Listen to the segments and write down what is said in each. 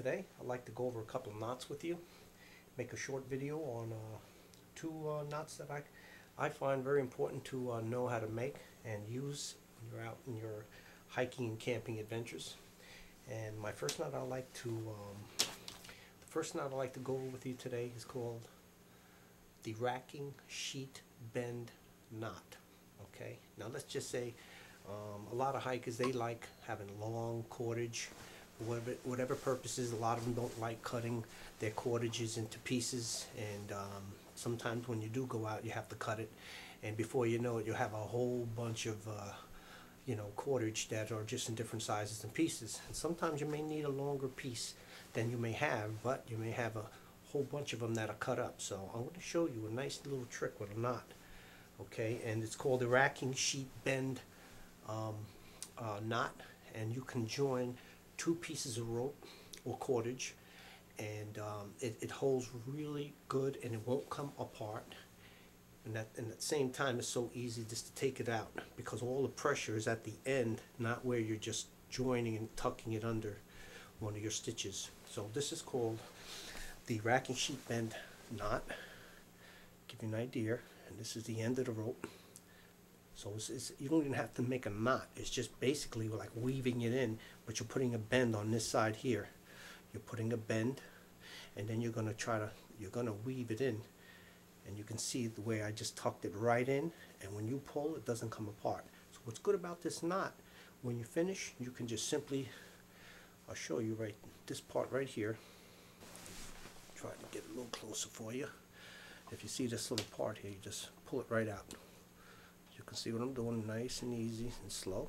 today I'd like to go over a couple of knots with you, make a short video on two knots that I find very important to know how to make and use when you're out in your hiking and camping adventures. And my first knot I'd like to go over with you today is called the racking sheet bend knot. Okay, now let's just say a lot of hikers, they like having long cordage, whatever purposes. A lot of them don't like cutting their cordages into pieces, and sometimes when you do go out you have to cut it, and before you know it you have a whole bunch of cordage that are just in different sizes and pieces. And sometimes you may need a longer piece than you may have, but you may have a whole bunch of them that are cut up. So I'm going to show you a nice little trick with a knot. Okay, and it's called the racking sheet bend knot, and you can join two pieces of rope or cordage, and it holds really good and it won't come apart. And at the same time, it's so easy just to take it out because all the pressure is at the end, not where you're just joining and tucking it under one of your stitches. So this is called the racking sheet bend knot. Give you an idea, and this is the end of the rope. So you don't even have to make a knot. It's just basically like weaving it in, but you're putting a bend on this side here. You're putting a bend, and then you're gonna weave it in. And you can see the way I just tucked it right in, and when you pull, it doesn't come apart. So what's good about this knot, when you finish, you can just simply, I'll show you right this part right here. Try to get a little closer for you. If you see this little part here, you just pull it right out. You can see what I'm doing, nice and easy and slow.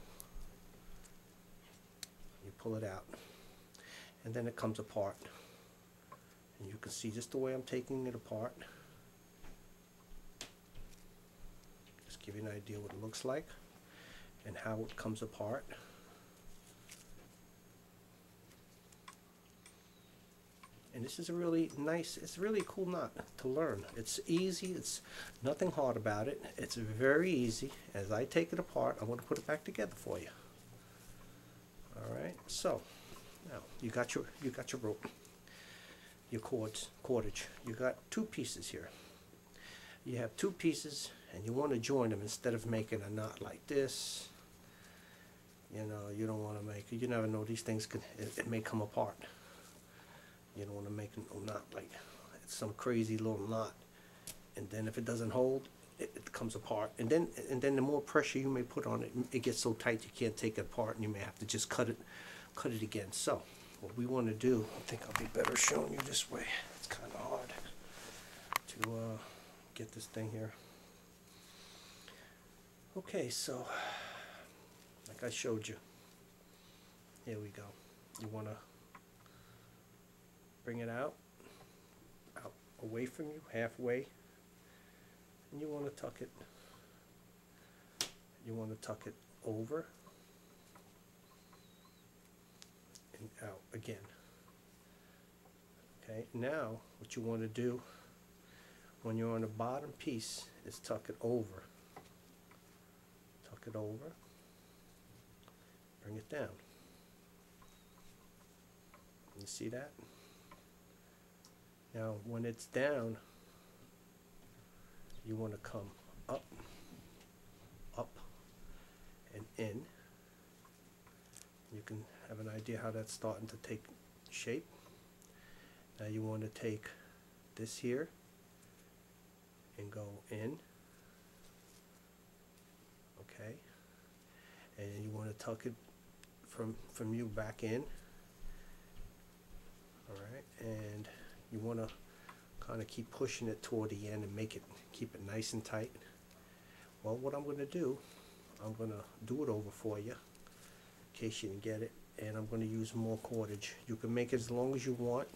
You pull it out, and then it comes apart. And you can see just the way I'm taking it apart. Just give you an idea what it looks like and how it comes apart. And this is a really nice, it's really a cool knot to learn. It's easy, it's nothing hard about it. It's very easy. As I take it apart, I'm going to put it back together for you. Alright, so now you got your rope, your cordage. You got two pieces here. You have two pieces and you want to join them instead of making a knot like this. You know, you don't want to make it. You never know, these things it may come apart. You don't want to make a knot like it's some crazy little knot, and then if it doesn't hold, it comes apart. And then the more pressure you may put on it, it gets so tight you can't take it apart, and you may have to just cut it again. So what we want to do, I think I'll be better showing you this way. It's kind of hard to get this thing here. Okay, so like I showed you, here we go. You want to bring it out away from you, halfway, and you want to tuck it. You want to tuck it over and out again. Okay, now what you want to do when you're on the bottom piece is tuck it over. Tuck it over, bring it down. You see that? Now when it's down, you want to come up, up, and in. You can have an idea how that's starting to take shape. Now you want to take this here and go in, okay, and you want to tuck it from you back in. Alright, and you want to kind of keep pushing it toward the end and keep it nice and tight. Well, what I'm going to do, I'm going to do it over for you in case you didn't get it, and I'm going to use more cordage. You can make it as long as you want.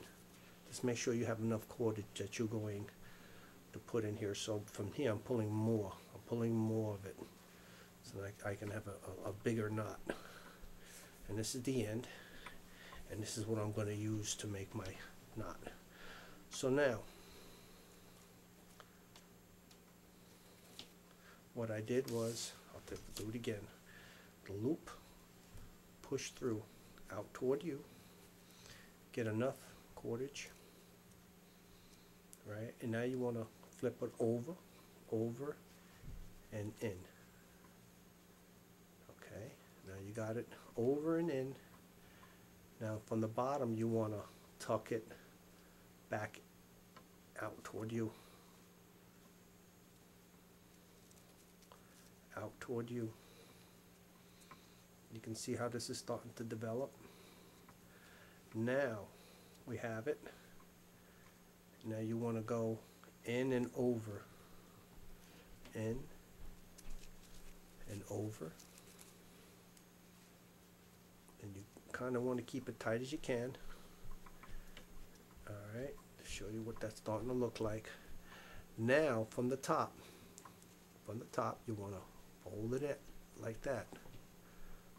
Just make sure you have enough cordage that you're going to put in here. So from here I'm pulling more. I'm pulling more of it so that I can have a bigger knot. And this is the end, and this is what I'm going to use to make my knot. So now, what I did was, I'll do it again, the loop, push through, out toward you, get enough cordage, right? And now you want to flip it over, over, and in. Okay, now you got it over and in. Now from the bottom you want to tuck it back out toward you. Out toward you. You can see how this is starting to develop. Now we have it. Now you want to go in and over. In and over. And you kind of want to keep it tight as you can. Alright, to show you what that's starting to look like. Now from the top you want to fold it in like that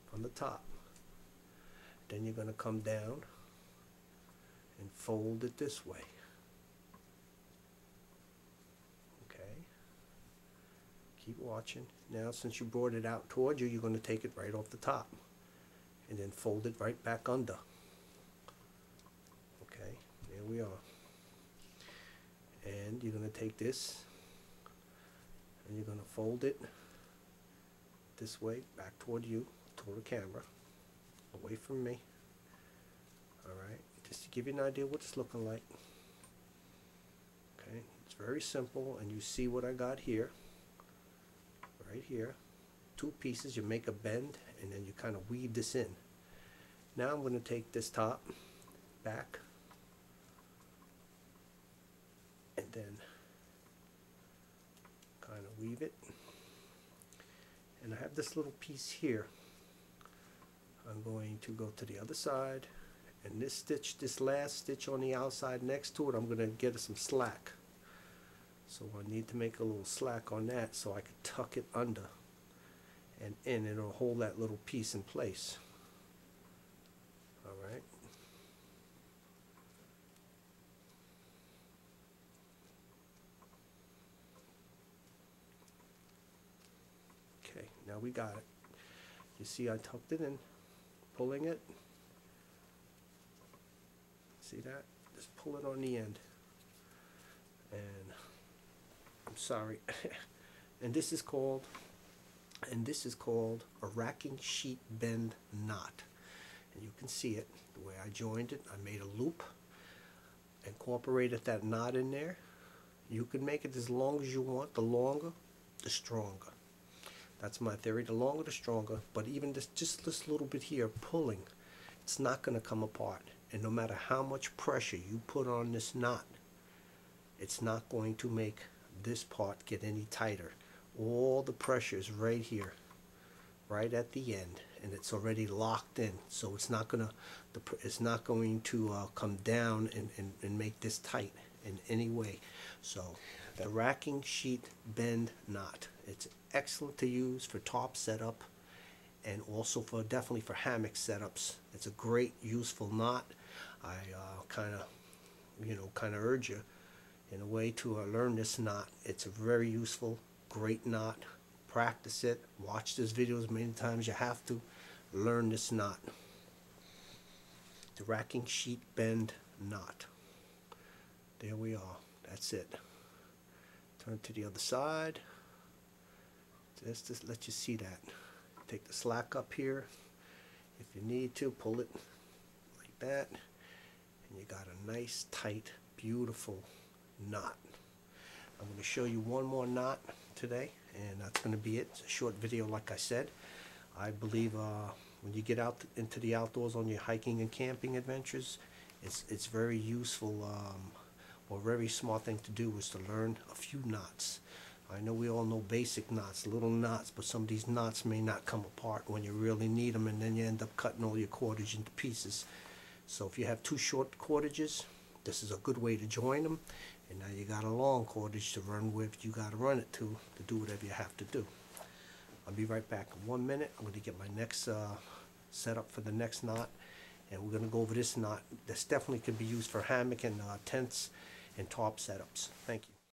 from the top. Then you're going to come down and fold it this way. Okay, keep watching. Now since you brought it out towards you, you're going to take it right off the top and then fold it right back under. Okay, there we are. And you're going to take this and you're going to fold it this way back toward you, toward the camera, away from me. Alright, just to give you an idea what it's looking like. Okay, it's very simple, and you see what I got here. Right here, two pieces, you make a bend and then you kind of weave this in. Now I'm going to take this top back and then kind of weave it. And I have this little piece here. I'm going to go to the other side, and this stitch, this last stitch on the outside next to it, I'm going to get some slack. So I need to make a little slack on that so I can tuck it under and in, and it'll hold that little piece in place. Alright. Okay, now we got it. You see I tucked it in, pulling it. See that? Just pull it on the end. And I'm sorry. and this is called a racking sheet bend knot. And you can see it the way I joined it. I made a loop, incorporated that knot in there. You can make it as long as you want. The longer, the stronger. That's my theory. The longer, the stronger. But even this, just this little bit here, pulling, it's not going to come apart. And no matter how much pressure you put on this knot, it's not going to make this part get any tighter. All the pressure is right here, right at the end, and it's already locked in. So it's not going to come down and make this tight in any way. So the racking sheet bend knot. It's excellent to use for tarp setup, and also for definitely for hammock setups. It's a great useful knot. I kind of urge you in a way to learn this knot. It's a very useful, great knot. Practice it. Watch this video as many times as you have to. Learn this knot. The racking sheet bend knot. There we are. That's it. Turn to the other side. Just let you see that. Take the slack up here. If you need to, pull it like that. And you got a nice, tight, beautiful knot. I'm going to show you one more knot today, and that's going to be it. It's a short video, like I said. I believe when you get out into the outdoors on your hiking and camping adventures, it's very useful or very smart thing to do is to learn a few knots. I know we all know basic knots, little knots, but some of these knots may not come apart when you really need them, and then you end up cutting all your cordage into pieces. So if you have two short cordages, this is a good way to join them, and now you got a long cordage to run with. You got to run it to do whatever you have to do. I'll be right back in 1 minute. I'm going to get my next setup for the next knot, and we're going to go over this knot. This definitely could be used for hammock and tents and tarp setups. Thank you.